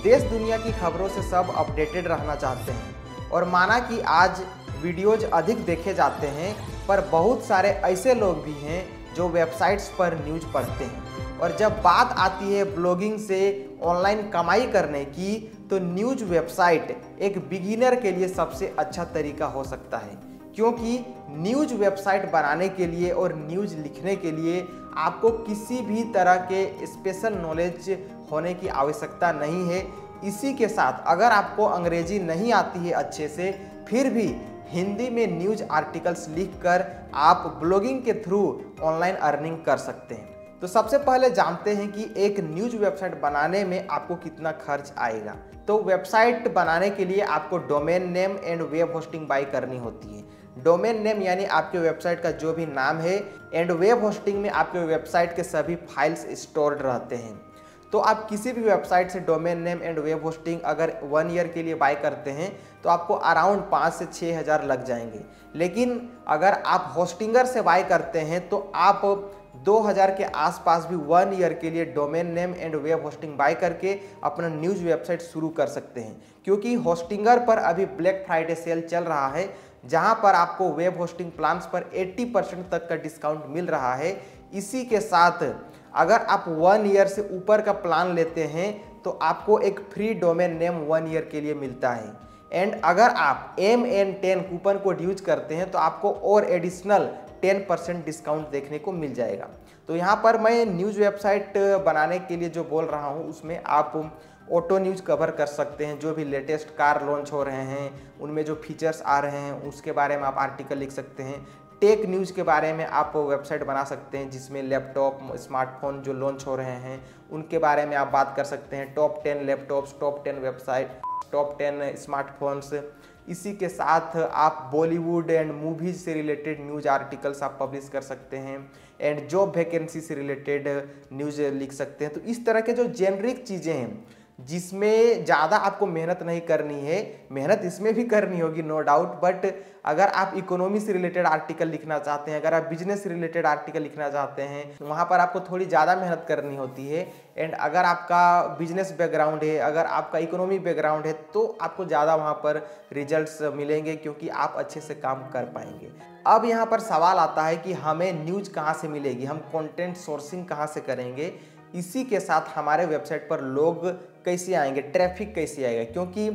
देश दुनिया की खबरों से सब अपडेटेड रहना चाहते हैं और माना कि आज वीडियोज अधिक देखे जाते हैं, पर बहुत सारे ऐसे लोग भी हैं जो वेबसाइट्स पर न्यूज़ पढ़ते हैं। और जब बात आती है ब्लॉगिंग से ऑनलाइन कमाई करने की, तो न्यूज़ वेबसाइट एक बिगिनर के लिए सबसे अच्छा तरीका हो सकता है, क्योंकि न्यूज़ वेबसाइट बनाने के लिए और न्यूज़ लिखने के लिए आपको किसी भी तरह के स्पेशल नॉलेज होने की आवश्यकता नहीं है। इसी के साथ अगर आपको अंग्रेजी नहीं आती है अच्छे से, फिर भी हिंदी में न्यूज़ आर्टिकल्स लिखकर आप ब्लॉगिंग के थ्रू ऑनलाइन अर्निंग कर सकते हैं। तो सबसे पहले जानते हैं कि एक न्यूज़ वेबसाइट बनाने में आपको कितना खर्च आएगा। तो वेबसाइट बनाने के लिए आपको domain name and web hosting buy करनी होती है। डोमेन नेम यानी आपके वेबसाइट का जो भी नाम है, एंड वेब होस्टिंग में आपके वेबसाइट के सभी फाइल्स स्टोर्ड रहते हैं। तो आप किसी भी वेबसाइट से domain name and web hosting अगर 1 ईयर के लिए बाय करते हैं तो आपको अराउंड 5 से 6 हज़ार लग जाएंगे। लेकिन अगर आप होस्टिंगर से बाय करते हैं तो आप 2000 के आसपास भी 1 ईयर के लिए domain name and web hosting buy करके अपना न्यूज़ वेबसाइट शुरू कर सकते हैं। क्योंकि होस्टिंगर पर अभी ब्लैक फ्राइडे सेल चल रहा है, जहां पर आपको वेब होस्टिंग प्लान्स पर 80% तक का डिस्काउंट मिल रहा है। इसी के साथ अगर आप 1 ईयर से ऊपर का प्लान लेते हैं तो आपको एक फ्री डोमेन नेम 1 ईयर के लिए मिलता है। एंड अगर आप MN10 कूपन कोड यूज करते हैं तो आपको और एडिशनल 10% डिस्काउंट देखने को मिल जाएगा। तो यहाँ पर मैं न्यूज़ वेबसाइट बनाने के लिए जो बोल रहा हूँ, उसमें आप ऑटो न्यूज़ कवर कर सकते हैं। जो भी लेटेस्ट कार लॉन्च हो रहे हैं, उनमें जो फीचर्स आ रहे हैं उसके बारे में आप आर्टिकल लिख सकते हैं। टेक न्यूज़ के बारे में आप वेबसाइट बना सकते हैं, जिसमें लैपटॉप स्मार्टफोन जो लॉन्च हो रहे हैं उनके बारे में आप बात कर सकते हैं। Top 10 laptops, top 10 website, top 10 smartphones. इसी के साथ आप बॉलीवुड एंड मूवीज से रिलेटेड न्यूज़ आर्टिकल्स आप पब्लिश कर सकते हैं। एंड जॉब वैकेंसी से रिलेटेड न्यूज़ लिख सकते हैं। तो इस तरह के जो जेनरिक चीज़ें हैं जिसमें ज़्यादा आपको मेहनत नहीं करनी है, मेहनत इसमें भी करनी होगी नो डाउट, बट अगर आप इकोनॉमी से रिलेटेड आर्टिकल लिखना चाहते हैं, अगर आप बिजनेस से रिलेटेड आर्टिकल लिखना चाहते हैं, वहाँ पर आपको थोड़ी ज़्यादा मेहनत करनी होती है। एंड अगर आपका बिजनेस बैकग्राउंड है, अगर आपका इकोनॉमी बैकग्राउंड है, तो आपको ज़्यादा वहाँ पर रिजल्ट्स मिलेंगे, क्योंकि आप अच्छे से काम कर पाएंगे। अब यहाँ पर सवाल आता है कि हमें न्यूज़ कहाँ से मिलेगी, हम कंटेंट सोर्सिंग कहाँ से करेंगे। इसी के साथ हमारे वेबसाइट पर लोग कैसे आएंगे, ट्रैफिक कैसे आएगा, क्योंकि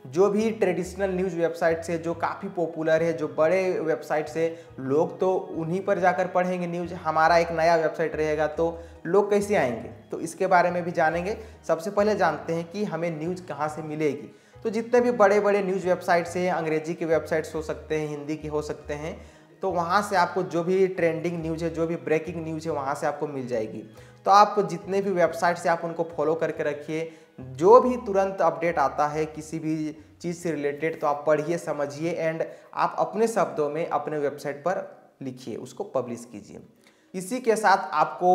जो भी ट्रेडिशनल न्यूज़ वेबसाइट से जो काफ़ी पॉपुलर है, जो बड़े वेबसाइट से, लोग तो उन्हीं पर जाकर पढ़ेंगे न्यूज़। हमारा एक नया वेबसाइट रहेगा तो लोग कैसे आएंगे, तो इसके बारे में भी जानेंगे। सबसे पहले जानते हैं कि हमें न्यूज़ कहाँ से मिलेगी। तो जितने भी बड़े बड़े न्यूज़ वेबसाइट्स हैं, अंग्रेजी के वेबसाइट्स हो सकते हैं, हिंदी के हो सकते हैं, तो वहाँ से आपको जो भी ट्रेंडिंग न्यूज़ है, जो भी ब्रेकिंग न्यूज़ है, वहाँ से आपको मिल जाएगी। तो आप जितने भी वेबसाइट से आप उनको फॉलो करके रखिए। जो भी तुरंत अपडेट आता है किसी भी चीज़ से रिलेटेड, तो आप पढ़िए, समझिए, एंड आप अपने शब्दों में अपने वेबसाइट पर लिखिए, उसको पब्लिश कीजिए। इसी के साथ आपको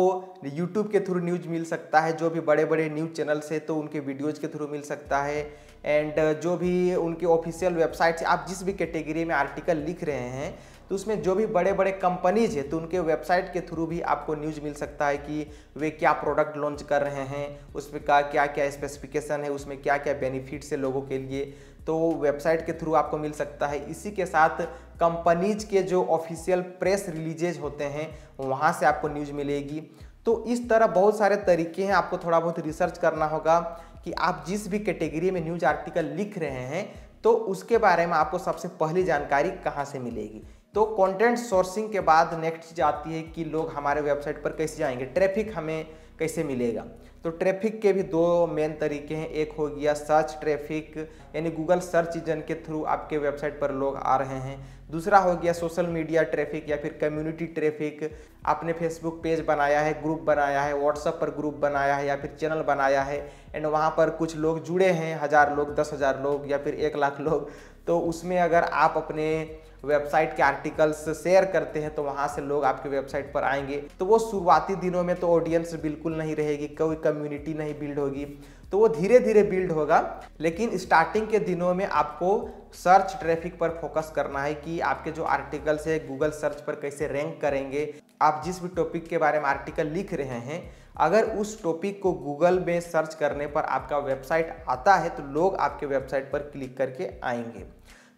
YouTube के थ्रू न्यूज़ मिल सकता है। जो भी बड़े बड़े न्यूज़ चैनल्स है तो उनके वीडियोज़ के थ्रू मिल सकता है। एंड जो भी उनके ऑफिशियल वेबसाइट से आप जिस भी कैटेगरी में आर्टिकल लिख रहे हैं, तो उसमें जो भी बड़े बड़े कंपनीज है तो उनके वेबसाइट के थ्रू भी आपको न्यूज़ मिल सकता है कि वे क्या प्रोडक्ट लॉन्च कर रहे हैं, उसमें क्या क्या क्या स्पेसिफिकेशन है, उसमें क्या क्या बेनिफिट्स है लोगों के लिए, तो वेबसाइट के थ्रू आपको मिल सकता है। इसी के साथ कंपनीज के जो ऑफिशियल प्रेस रिलीजेज होते हैं वहाँ से आपको न्यूज़ मिलेगी। तो इस तरह बहुत सारे तरीके हैं। आपको थोड़ा बहुत रिसर्च करना होगा कि आप जिस भी कैटेगरी में न्यूज़ आर्टिकल लिख रहे हैं तो उसके बारे में आपको सबसे पहली जानकारी कहाँ से मिलेगी। तो कंटेंट सोर्सिंग के बाद नेक्स्ट चीज़ आती है कि लोग हमारे वेबसाइट पर कैसे जाएंगे, ट्रैफिक हमें कैसे मिलेगा। तो ट्रैफिक के भी 2 मेन तरीके हैं। एक हो गया सर्च ट्रैफिक, यानी गूगल सर्च इंजन के थ्रू आपके वेबसाइट पर लोग आ रहे हैं। दूसरा हो गया सोशल मीडिया ट्रैफिक या फिर कम्युनिटी ट्रैफिक। आपने फेसबुक पेज बनाया है, ग्रुप बनाया है, व्हाट्सएप पर ग्रुप बनाया है या फिर चैनल बनाया है, एंड वहाँ पर कुछ लोग जुड़े हैं, 1000 लोग, 10,000 लोग या फिर 1 लाख लोग। तो उसमें अगर आप अपने वेबसाइट के आर्टिकल्स शेयर करते हैं तो वहाँ से लोग आपके वेबसाइट पर आएंगे। तो वो शुरुआती दिनों में तो ऑडियंस बिल्कुल नहीं रहेगी, कोई कम्युनिटी नहीं बिल्ड होगी, तो वो धीरे धीरे बिल्ड होगा। लेकिन स्टार्टिंग के दिनों में आपको सर्च ट्रैफिक पर फोकस करना है कि आपके जो आर्टिकल्स है गूगल सर्च पर कैसे रैंक करेंगे। आप जिस भी टॉपिक के बारे में आर्टिकल लिख रहे हैं अगर उस टॉपिक को गूगल में सर्च करने पर आपका वेबसाइट आता है तो लोग आपके वेबसाइट पर क्लिक करके आएंगे।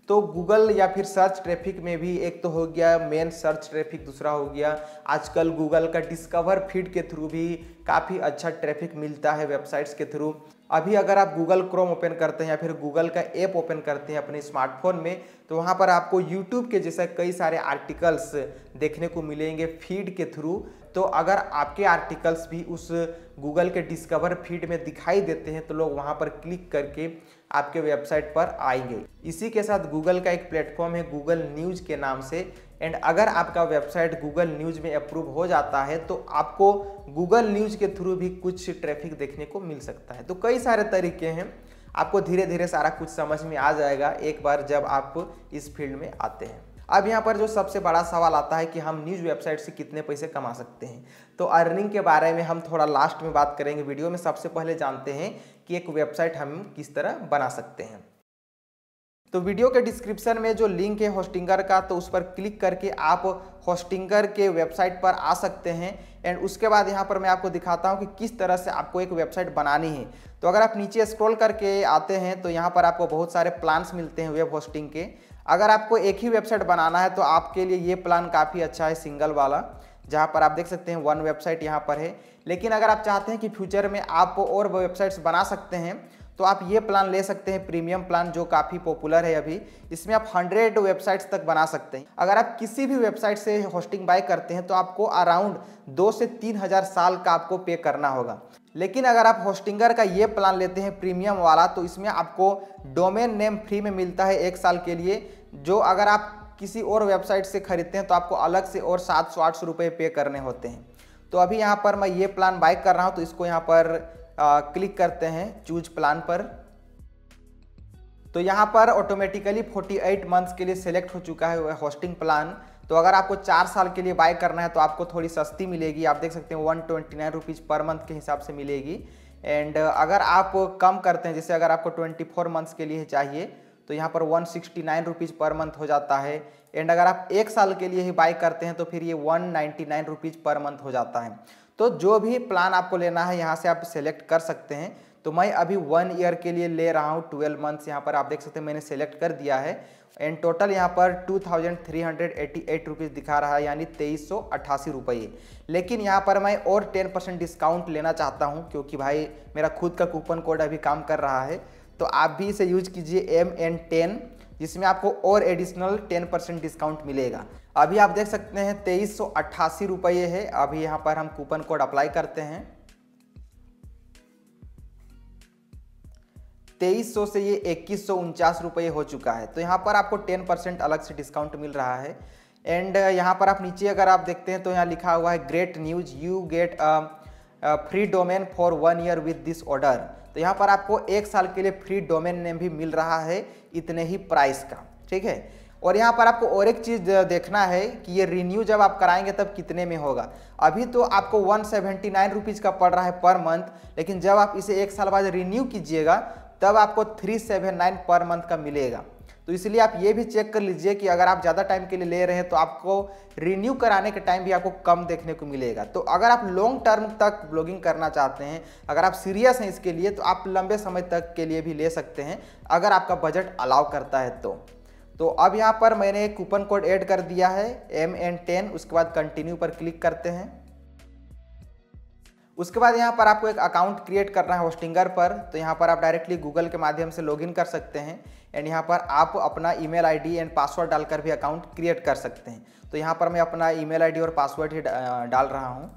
तो गूगल या फिर सर्च ट्रैफिक में भी एक तो हो गया मेन सर्च ट्रैफिक, दूसरा हो गया आजकल गूगल का डिस्कवर फीड के थ्रू भी काफ़ी अच्छा ट्रैफिक मिलता है वेबसाइट्स के थ्रू। अभी अगर आप गूगल क्रोम ओपन करते हैं या फिर गूगल का ऐप ओपन करते हैं अपने स्मार्टफोन में तो वहाँ पर आपको यूट्यूब के जैसे कई सारे आर्टिकल्स देखने को मिलेंगे फीड के थ्रू। तो अगर आपके आर्टिकल्स भी उस गूगल के डिस्कवर फीड में दिखाई देते हैं तो लोग वहाँ पर क्लिक करके आपके वेबसाइट पर आएंगे। इसी के साथ गूगल का एक प्लेटफॉर्म है गूगल न्यूज़ के नाम से, एंड अगर आपका वेबसाइट गूगल न्यूज़ में अप्रूव हो जाता है तो आपको गूगल न्यूज़ के थ्रू भी कुछ ट्रैफिक देखने को मिल सकता है। तो कई सारे तरीके हैं, आपको धीरे धीरे सारा कुछ समझ में आ जाएगा एक बार जब आप इस फील्ड में आते हैं। अब यहाँ पर जो सबसे बड़ा सवाल आता है कि हम न्यूज़ वेबसाइट से कितने पैसे कमा सकते हैं, तो अर्निंग के बारे में हम थोड़ा लास्ट में बात करेंगे वीडियो में। सबसे पहले जानते हैं कि एक वेबसाइट हम किस तरह बना सकते हैं। तो वीडियो के डिस्क्रिप्शन में जो लिंक है होस्टिंगर का, तो उस पर क्लिक करके आप होस्टिंगर के वेबसाइट पर आ सकते हैं। एंड उसके बाद यहाँ पर मैं आपको दिखाता हूँ कि किस तरह से आपको एक वेबसाइट बनानी है। तो अगर आप नीचे स्क्रॉल करके आते हैं तो यहाँ पर आपको बहुत सारे प्लान्स मिलते हैं वेब होस्टिंग के। अगर आपको एक ही वेबसाइट बनाना है तो आपके लिए ये प्लान काफ़ी अच्छा है, सिंगल वाला, जहाँ पर आप देख सकते हैं वन वेबसाइट यहाँ पर है। लेकिन अगर आप चाहते हैं कि फ्यूचर में आप और वेबसाइट्स बना सकते हैं तो आप ये प्लान ले सकते हैं, प्रीमियम प्लान, जो काफ़ी पॉपुलर है अभी। इसमें आप 100 वेबसाइट्स तक बना सकते हैं। अगर आप किसी भी वेबसाइट से होस्टिंग बाय करते हैं तो आपको अराउंड 2 से 3 हज़ार साल का आपको पे करना होगा। लेकिन अगर आप होस्टिंगर का ये प्लान लेते हैं प्रीमियम वाला तो इसमें आपको डोमेन नेम फ्री में मिलता है 1 साल के लिए, जो अगर आप किसी और वेबसाइट से खरीदते हैं तो आपको अलग से और 700-800 रुपये पे करने होते हैं। तो अभी यहाँ पर मैं ये प्लान बाय कर रहा हूँ, तो इसको यहाँ पर क्लिक करते हैं चूज प्लान पर। तो यहाँ पर ऑटोमेटिकली 48 मंथ्स के लिए सिलेक्ट हो चुका है होस्टिंग प्लान। तो अगर आपको 4 साल के लिए बाय करना है तो आपको थोड़ी सस्ती मिलेगी, आप देख सकते हैं 129 रुपीज़ पर मंथ के हिसाब से मिलेगी। एंड अगर आप कम करते हैं, जैसे अगर आपको 24 मंथ्स के लिए चाहिए तो यहाँ पर 169 रुपीज़ पर मंथ हो जाता है। एंड अगर आप 1 साल के लिए ही बाय करते हैं तो फिर ये 199 रुपीज़ पर मंथ हो जाता है। तो जो भी प्लान आपको लेना है यहाँ से आप सेलेक्ट कर सकते हैं। तो मैं अभी 1 ईयर के लिए ले रहा हूँ, 12 मंथ्स यहाँ पर आप देख सकते हैं मैंने सेलेक्ट कर दिया है। एंड टोटल यहाँ पर 2388 रुपीज़ दिखा रहा है, यानी 2388 रुपये। लेकिन यहाँ पर मैं और 10% डिस्काउंट लेना चाहता हूँ क्योंकि भाई मेरा खुद का कूपन कोड अभी काम कर रहा है। तो आप भी इसे यूज कीजिए MN10, जिसमें आपको और एडिशनल 10% डिस्काउंट मिलेगा। अभी आप देख सकते हैं 2388 रुपये है। अभी यहाँ पर हम कूपन कोड अप्लाई करते हैं। 2300 से ये 2149 रुपये हो चुका है। तो यहाँ पर आपको 10% अलग से डिस्काउंट मिल रहा है। एंड यहाँ पर आप नीचे अगर आप देखते हैं तो यहाँ लिखा हुआ है great news, you get free domain for 1 year with this order. तो यहाँ पर आपको 1 साल के लिए फ्री डोमेन नेम भी मिल रहा है इतने ही प्राइस का, ठीक है। और यहाँ पर आपको और एक चीज़ देखना है कि ये रिन्यू जब आप कराएंगे तब कितने में होगा। अभी तो आपको 179 रुपीज़ का पड़ रहा है पर मंथ, लेकिन जब आप इसे 1 साल बाद रिन्यू कीजिएगा तब आपको 379 पर मंथ का मिलेगा। तो इसलिए आप ये भी चेक कर लीजिए कि अगर आप ज़्यादा टाइम के लिए ले रहे हैं तो आपको रिन्यू कराने के टाइम भी आपको कम देखने को मिलेगा। तो अगर आप लॉन्ग टर्म तक ब्लॉगिंग करना चाहते हैं, अगर आप सीरियस हैं इसके लिए, तो आप लंबे समय तक के लिए भी ले सकते हैं अगर आपका बजट अलाउ करता है तो अब यहाँ पर मैंने एक कूपन कोड ऐड कर दिया है MN10। उसके बाद कंटिन्यू पर क्लिक करते हैं। उसके बाद यहाँ पर आपको एक अकाउंट क्रिएट करना है होस्टिंगर पर। तो यहाँ पर आप डायरेक्टली गूगल के माध्यम से लॉगिन कर सकते हैं। एंड यहाँ पर आप अपना ईमेल आईडी एंड पासवर्ड डालकर भी अकाउंट क्रिएट कर सकते हैं। तो यहाँ पर मैं अपना ईमेल आईडी और पासवर्ड ही डाल रहा हूँ।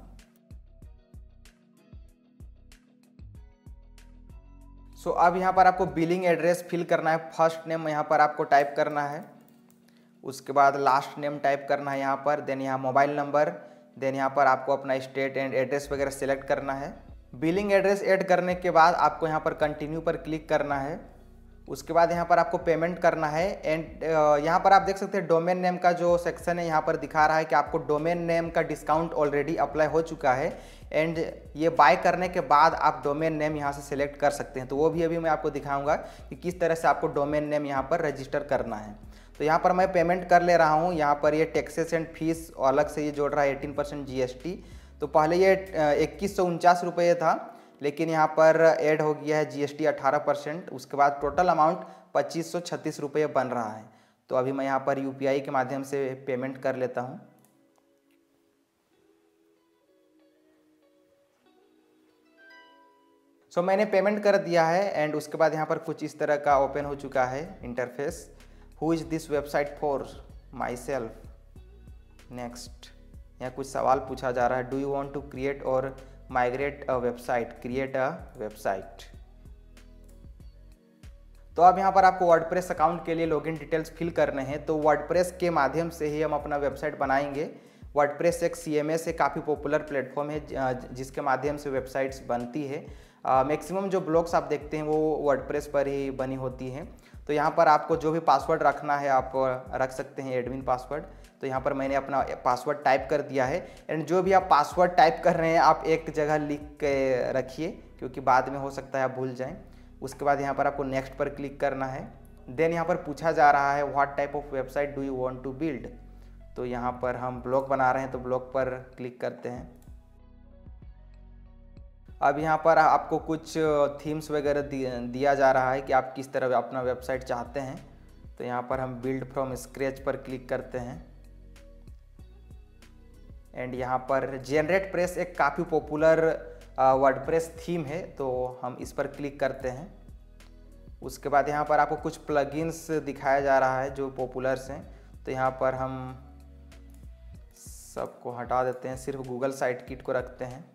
सो अब यहाँ पर आपको बिलिंग एड्रेस फिल करना है। फर्स्ट नेम यहाँ पर आपको टाइप करना है, उसके बाद लास्ट नेम टाइप करना है यहाँ पर, देन यहाँ मोबाइल नंबर, देन यहाँ पर आपको अपना स्टेट एंड एड्रेस वगैरह सेलेक्ट करना है। बिलिंग एड्रेस ऐड करने के बाद आपको यहाँ पर कंटिन्यू पर क्लिक करना है। उसके बाद यहाँ पर आपको पेमेंट करना है। एंड यहाँ पर आप देख सकते हैं डोमेन नेम का जो सेक्शन है यहाँ पर दिखा रहा है कि आपको डोमेन नेम का डिस्काउंट ऑलरेडी अप्लाई हो चुका है। एंड ये बाय करने के बाद आप डोमेन नेम यहाँ से सिलेक्ट कर सकते हैं। तो वो भी अभी मैं आपको दिखाऊंगा कि किस तरह से आपको डोमेन नेम यहाँ पर रजिस्टर करना है। तो यहाँ पर मैं पेमेंट कर ले रहा हूँ। यहाँ पर ये टैक्सेस एंड फीस अलग से ये जोड़ रहा है 18% GST। तो पहले ये 2149 रुपये था, लेकिन यहाँ पर ऐड हो गया है GST 18%। उसके बाद टोटल अमाउंट 2536 रुपये बन रहा है। तो अभी मैं यहाँ पर UPI के माध्यम से पेमेंट कर लेता हूँ। सो मैंने पेमेंट कर दिया है एंड उसके बाद यहाँ पर कुछ इस तरह का ओपन हो चुका है interface. Who is this website for? Myself. Next, यहाँ कुछ सवाल पूछा जा रहा है। Do you want to create or migrate a website? Create a website. तो अब यहाँ पर आपको वर्डप्रेस अकाउंट के लिए लॉगिन डिटेल्स फिल करने हैं। तो वर्डप्रेस के माध्यम से ही हम अपना वेबसाइट बनाएंगे। वर्डप्रेस एक CMS है, काफ़ी पॉपुलर प्लेटफॉर्म है जिसके माध्यम से वेबसाइट्स बनती है। मैक्सिमम जो ब्लॉग्स आप देखते हैं वो वर्डप्रेस पर ही बनी होती हैं। तो यहाँ पर आपको जो भी पासवर्ड रखना है आप रख सकते हैं, एडमिन पासवर्ड। तो यहाँ पर मैंने अपना पासवर्ड टाइप कर दिया है एंड जो भी आप पासवर्ड टाइप कर रहे हैं आप एक जगह लिख के रखिए, क्योंकि बाद में हो सकता है आप भूल जाएं। उसके बाद यहाँ पर आपको नेक्स्ट पर क्लिक करना है। देन यहाँ पर पूछा जा रहा है what type of website do you want to build. तो यहाँ पर हम ब्लॉग बना रहे हैं तो ब्लॉग पर क्लिक करते हैं। अब यहाँ पर आपको कुछ थीम्स वगैरह दिया जा रहा है कि आप किस तरह अपना वेबसाइट चाहते हैं। तो यहाँ पर हम बिल्ड फ्रॉम स्क्रैच पर क्लिक करते हैं एंड यहाँ पर जनरेट प्रेस एक काफ़ी पॉपुलर वर्डप्रेस थीम है, तो हम इस पर क्लिक करते हैं। उसके बाद यहाँ पर आपको कुछ प्लगइन्स दिखाया जा रहा है जो पॉपुलर्स हैं। तो यहाँ पर हम सबको हटा देते हैं, सिर्फ गूगल साइट किट को रखते हैं।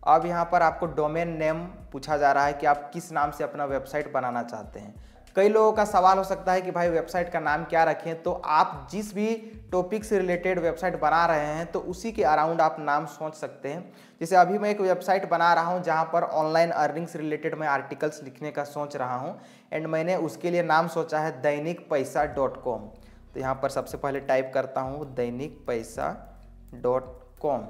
अब यहाँ पर आपको डोमेन नेम पूछा जा रहा है कि आप किस नाम से अपना वेबसाइट बनाना चाहते हैं। कई लोगों का सवाल हो सकता है कि भाई वेबसाइट का नाम क्या रखें। तो आप जिस भी टॉपिक से रिलेटेड वेबसाइट बना रहे हैं तो उसी के अराउंड आप नाम सोच सकते हैं। जैसे अभी मैं एक वेबसाइट बना रहा हूं जहां पर ऑनलाइन अर्निंग से रिलेटेड मैं आर्टिकल्स लिखने का सोच रहा हूं एंड मैंने उसके लिए नाम सोचा है दैनिकपैसा.com। तो यहाँ पर सबसे पहले टाइप करता हूँ दैनिकपैसा.com।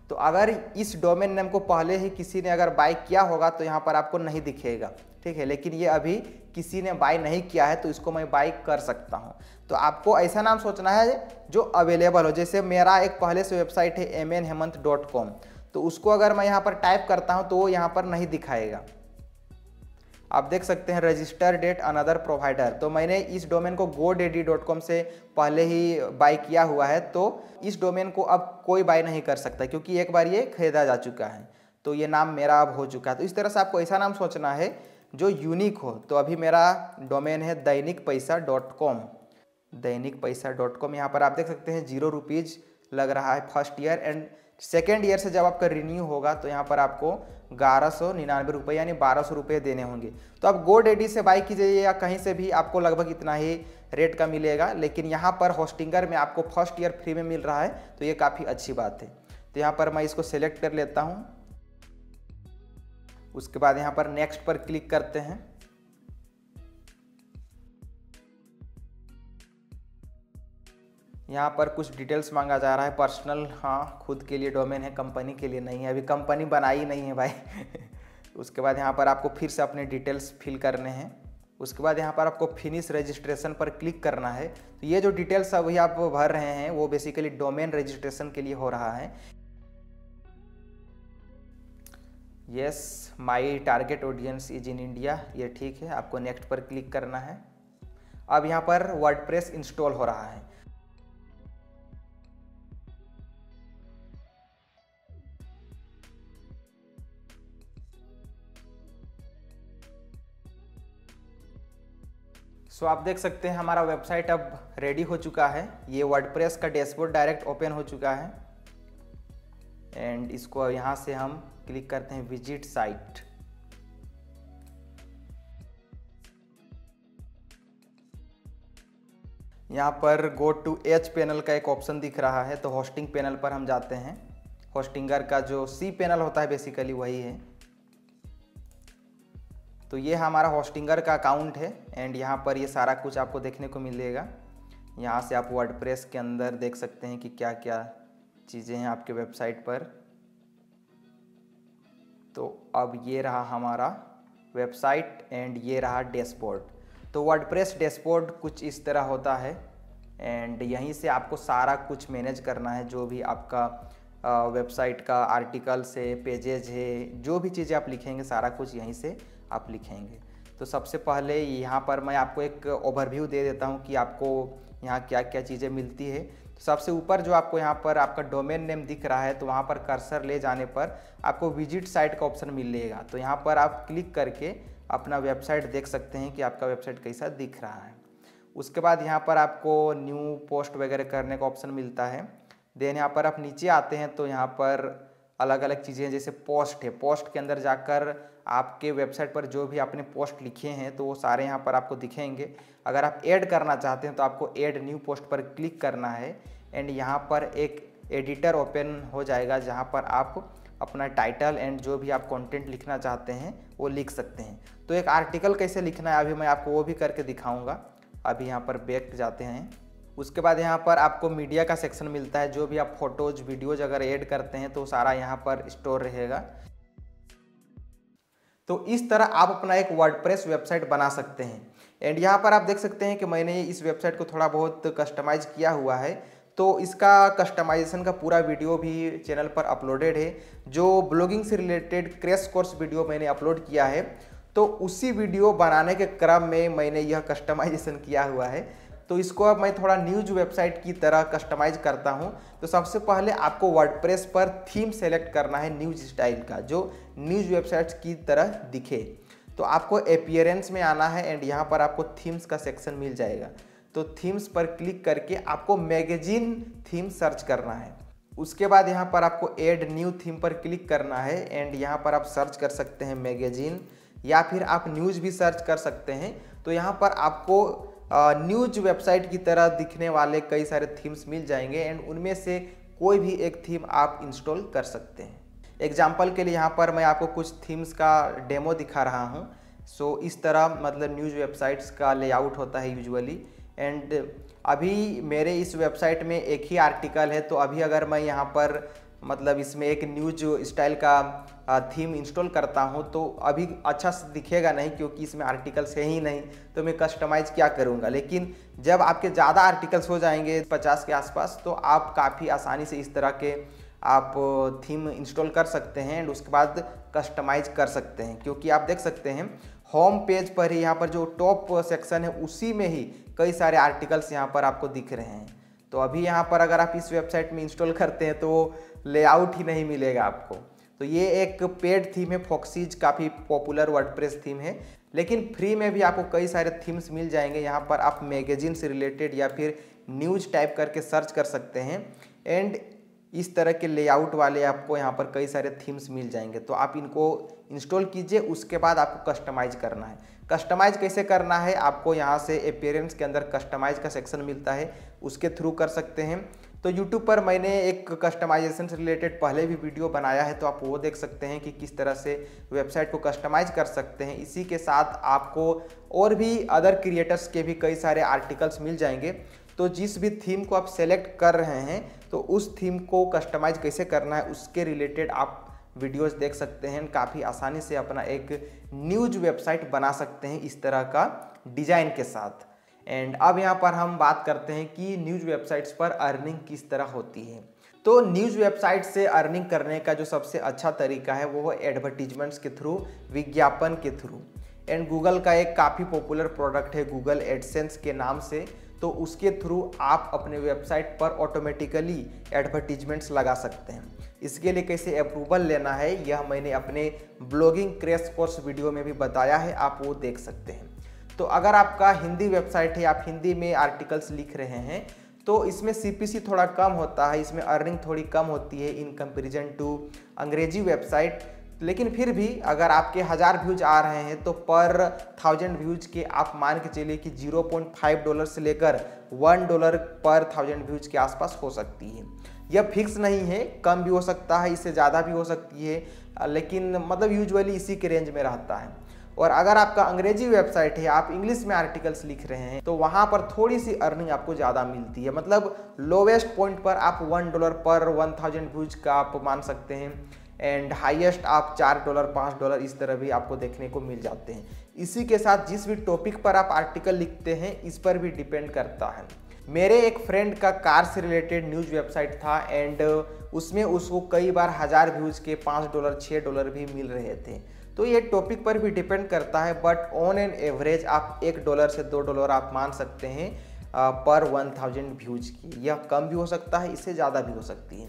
तो अगर इस डोमेन नेम को पहले ही किसी ने अगर बाय किया होगा तो यहाँ पर आपको नहीं दिखेगा, ठीक है। लेकिन ये अभी किसी ने बाय नहीं किया है तो इसको मैं बाय कर सकता हूँ। तो आपको ऐसा नाम सोचना है जो अवेलेबल हो। जैसे मेरा एक पहले से वेबसाइट है mnhemant.com, तो उसको अगर मैं यहाँ पर टाइप करता हूँ तो वो यहाँ पर नहीं दिखाएगा। आप देख सकते हैं रजिस्टर डेट अनदर प्रोवाइडर। तो मैंने इस डोमेन को godaddy.com से पहले ही बाय किया हुआ है, तो इस डोमेन को अब कोई बाय नहीं कर सकता क्योंकि एक बार ये खरीदा जा चुका है। तो ये नाम मेरा अब हो चुका है। तो इस तरह से आपको ऐसा नाम सोचना है जो यूनिक हो। तो अभी मेरा डोमेन है दैनिकपैसा.com। दैनिकपैसा.com। यहाँ पर आप देख सकते हैं 0 रुपीज़ लग रहा है first year and second year से जब आपका रिन्यू होगा तो यहाँ पर आपको 1199 रुपये यानी 1200 रुपये देने होंगे। तो आप GoDaddy से बाई कीजिए या कहीं से भी आपको लगभग इतना ही रेट का मिलेगा, लेकिन यहाँ पर होस्टिंगर में आपको फर्स्ट ईयर फ्री में मिल रहा है तो ये काफ़ी अच्छी बात है। तो यहाँ पर मैं इसको सेलेक्ट कर लेता हूँ। उसके बाद यहाँ पर नेक्स्ट पर क्लिक करते हैं। यहाँ पर कुछ डिटेल्स मांगा जा रहा है पर्सनल। हाँ, खुद के लिए डोमेन है, कंपनी के लिए नहीं है, अभी कंपनी बनाई नहीं है भाई। उसके बाद यहाँ पर आपको फिर से अपने डिटेल्स फिल करने हैं। उसके बाद यहाँ पर आपको फिनिश रजिस्ट्रेशन पर क्लिक करना है। तो ये जो डिटेल्स अभी आप भर रहे हैं वो बेसिकली डोमेन रजिस्ट्रेशन के लिए हो रहा है। Yes, my target audience is in India, ये ठीक है। आपको नेक्स्ट पर क्लिक करना है। अब यहाँ पर वर्डप्रेस इंस्टॉल हो रहा है। सो आप देख सकते हैं हमारा वेबसाइट अब रेडी हो चुका है। ये वर्डप्रेस का डैशबोर्ड डायरेक्ट ओपन हो चुका है एंड इसको यहाँ से हम क्लिक करते हैं विजिट साइट। यहाँ पर गो टू एच पैनल का एक ऑप्शन दिख रहा है, तो होस्टिंग पैनल पर हम जाते हैं। होस्टिंगर का जो सी पैनल होता है बेसिकली वही है। तो ये हमारा होस्टिंगर का अकाउंट है एंड यहाँ पर ये सारा कुछ आपको देखने को मिलेगा। यहाँ से आप वर्डप्रेस के अंदर देख सकते हैं कि क्या क्या चीज़ें हैं आपके वेबसाइट पर। तो अब ये रहा हमारा वेबसाइट एंड ये रहा डैशबोर्ड। तो वर्डप्रेस डैशबोर्ड कुछ इस तरह होता है एंड यहीं से आपको सारा कुछ मैनेज करना है, जो भी आपका वेबसाइट का आर्टिकल से पेजेज है, जो भी चीज़ें आप लिखेंगे सारा कुछ यहीं से आप लिखेंगे। तो सबसे पहले यहाँ पर मैं आपको एक ओवरव्यू दे देता हूँ कि आपको यहाँ क्या क्या चीज़ें मिलती है। तो सबसे ऊपर जो आपको यहाँ पर आपका डोमेन नेम दिख रहा है, तो वहाँ पर कर्सर ले जाने पर आपको विजिट साइट का ऑप्शन मिलेगा। तो यहाँ पर आप क्लिक करके अपना वेबसाइट देख सकते हैं कि आपका वेबसाइट कैसा दिख रहा है। उसके बाद यहाँ पर आपको न्यू पोस्ट वगैरह करने का ऑप्शन मिलता है। देन यहाँ पर आप नीचे आते हैं तो यहाँ पर अलग अलग चीज़ें जैसे पोस्ट है, पोस्ट के अंदर जाकर आपके वेबसाइट पर जो भी आपने पोस्ट लिखे हैं तो वो सारे यहाँ पर आपको दिखेंगे। अगर आप ऐड करना चाहते हैं तो आपको ऐड न्यू पोस्ट पर क्लिक करना है एंड यहाँ पर एक एडिटर ओपन हो जाएगा जहाँ पर आप अपना टाइटल एंड जो भी आप कंटेंट लिखना चाहते हैं वो लिख सकते हैं। तो एक आर्टिकल कैसे लिखना है अभी मैं आपको वो भी करके दिखाऊंगा। अभी यहाँ पर बैक जाते हैं। उसके बाद यहाँ पर आपको मीडिया का सेक्शन मिलता है, जो भी आप फोटोज वीडियोज अगर ऐड करते हैं तो सारा यहाँ पर स्टोर रहेगा। तो इस तरह आप अपना एक वर्डप्रेस वेबसाइट बना सकते हैं। एंड यहाँ पर आप देख सकते हैं कि मैंने इस वेबसाइट को थोड़ा बहुत कस्टमाइज किया हुआ है। तो इसका कस्टमाइजेशन का पूरा वीडियो भी चैनल पर अपलोडेड है। जो ब्लॉगिंग से रिलेटेड क्रैश कोर्स वीडियो मैंने अपलोड किया है, तो उसी वीडियो बनाने के क्रम में मैंने यह कस्टमाइजेशन किया हुआ है। तो इसको अब मैं थोड़ा न्यूज वेबसाइट की तरह कस्टमाइज करता हूं। तो सबसे पहले आपको वर्डप्रेस पर थीम सेलेक्ट करना है न्यूज स्टाइल का, जो न्यूज वेबसाइट्स की तरह दिखे। तो आपको अपीयरेंस में आना है एंड यहाँ पर आपको थीम्स का सेक्शन मिल जाएगा। तो थीम्स पर क्लिक करके आपको मैगजीन थीम सर्च करना है। उसके बाद यहाँ पर आपको ऐड न्यू थीम पर क्लिक करना है एंड यहाँ पर आप सर्च कर सकते हैं मैगजीन, या फिर आप न्यूज़ भी सर्च कर सकते हैं। तो यहाँ पर आपको न्यूज वेबसाइट की तरह दिखने वाले कई सारे थीम्स मिल जाएंगे एंड उनमें से कोई भी एक थीम आप इंस्टॉल कर सकते हैं। एग्जाम्पल के लिए यहाँ पर मैं आपको कुछ थीम्स का डेमो दिखा रहा हूँ। सो इस तरह मतलब न्यूज़ वेबसाइट्स का लेआउट होता है यूजुअली। एंड अभी मेरे इस वेबसाइट में एक ही आर्टिकल है, तो अभी अगर मैं यहाँ पर मतलब इसमें एक न्यूज स्टाइल का थीम इंस्टॉल करता हूं तो अभी अच्छा से दिखेगा नहीं, क्योंकि इसमें आर्टिकल्स है ही नहीं। तो मैं कस्टमाइज़ क्या करूंगा। लेकिन जब आपके ज़्यादा आर्टिकल्स हो जाएंगे 50 के आसपास, तो आप काफ़ी आसानी से इस तरह के आप थीम इंस्टॉल कर सकते हैं एंड उसके बाद कस्टमाइज कर सकते हैं। क्योंकि आप देख सकते हैं होम पेज पर ही यहाँ पर जो टॉप सेक्शन है उसी में ही कई सारे आर्टिकल्स यहाँ पर आपको दिख रहे हैं। तो अभी यहाँ पर अगर आप इस वेबसाइट में इंस्टॉल करते हैं तो लेआउट ही नहीं मिलेगा आपको। तो ये एक पेड थीम है, फॉक्सीज काफ़ी पॉपुलर वर्डप्रेस थीम है। लेकिन फ्री में भी आपको कई सारे थीम्स मिल जाएंगे। यहाँ पर आप मैगजीन से रिलेटेड या फिर न्यूज टाइप करके सर्च कर सकते हैं एंड इस तरह के लेआउट वाले आपको यहाँ पर कई सारे थीम्स मिल जाएंगे। तो आप इनको इंस्टॉल कीजिए, उसके बाद आपको कस्टमाइज करना है। कस्टमाइज कैसे करना है, आपको यहाँ से अपीयरेंस के अंदर कस्टमाइज का सेक्शन मिलता है, उसके थ्रू कर सकते हैं। तो YouTube पर मैंने एक कस्टमाइजेशन से रिलेटेड पहले भी वीडियो बनाया है, तो आप वो देख सकते हैं कि किस तरह से वेबसाइट को कस्टमाइज कर सकते हैं। इसी के साथ आपको और भी अदर क्रिएटर्स के भी कई सारे आर्टिकल्स मिल जाएंगे। तो जिस भी थीम को आप सेलेक्ट कर रहे हैं तो उस थीम को कस्टमाइज कैसे करना है उसके रिलेटेड आप वीडियोस देख सकते हैं। काफ़ी आसानी से अपना एक न्यूज वेबसाइट बना सकते हैं इस तरह का डिजाइन के साथ। एंड अब यहाँ पर हम बात करते हैं कि न्यूज़ वेबसाइट्स पर अर्निंग किस तरह होती है। तो न्यूज़ वेबसाइट से अर्निंग करने का जो सबसे अच्छा तरीका है वो है एडवर्टीजमेंट्स के थ्रू, विज्ञापन के थ्रू। एंड गूगल का एक काफ़ी पॉपुलर प्रोडक्ट है गूगल एडसेंस के नाम से। तो उसके थ्रू आप अपने वेबसाइट पर ऑटोमेटिकली एडवर्टीजमेंट्स लगा सकते हैं। इसके लिए कैसे अप्रूवल लेना है यह मैंने अपने ब्लॉगिंग क्रैश कोर्स वीडियो में भी बताया है, आप वो देख सकते हैं। तो अगर आपका हिंदी वेबसाइट है, आप हिंदी में आर्टिकल्स लिख रहे हैं, तो इसमें CPC थोड़ा कम होता है, इसमें अर्निंग थोड़ी कम होती है इन कंपैरिजन टू अंग्रेजी वेबसाइट। लेकिन फिर भी अगर आपके 1000 व्यूज आ रहे हैं तो पर 1000 व्यूज के आप मान के चलिए कि $0.5 से लेकर $1 पर 1000 व्यूज के आसपास हो सकती है। यह फिक्स नहीं है, कम भी हो सकता है, इससे ज़्यादा भी हो सकती है, लेकिन मतलब यूजुअली इसी के रेंज में रहता है। और अगर आपका अंग्रेजी वेबसाइट है, आप इंग्लिश में आर्टिकल्स लिख रहे हैं, तो वहाँ पर थोड़ी सी अर्निंग आपको ज़्यादा मिलती है। मतलब लोवेस्ट पॉइंट पर आप $1 पर 1000 व्यूज का आप मान सकते हैं एंड हाईएस्ट आप $4 $5 इस तरह भी आपको देखने को मिल जाते हैं। इसी के साथ जिस भी टॉपिक पर आप आर्टिकल लिखते हैं इस पर भी डिपेंड करता है। मेरे एक फ्रेंड का कार से रिलेटेड न्यूज़ वेबसाइट था एंड उसमें उसको कई बार 1000 व्यूज़ के $5 $6 भी मिल रहे थे। तो ये टॉपिक पर भी डिपेंड करता है, बट ऑन एन एवरेज आप $1 से $2 आप मान सकते हैं पर 1000 व्यूज़ की। यह कम भी हो सकता है, इससे ज़्यादा भी हो सकती है।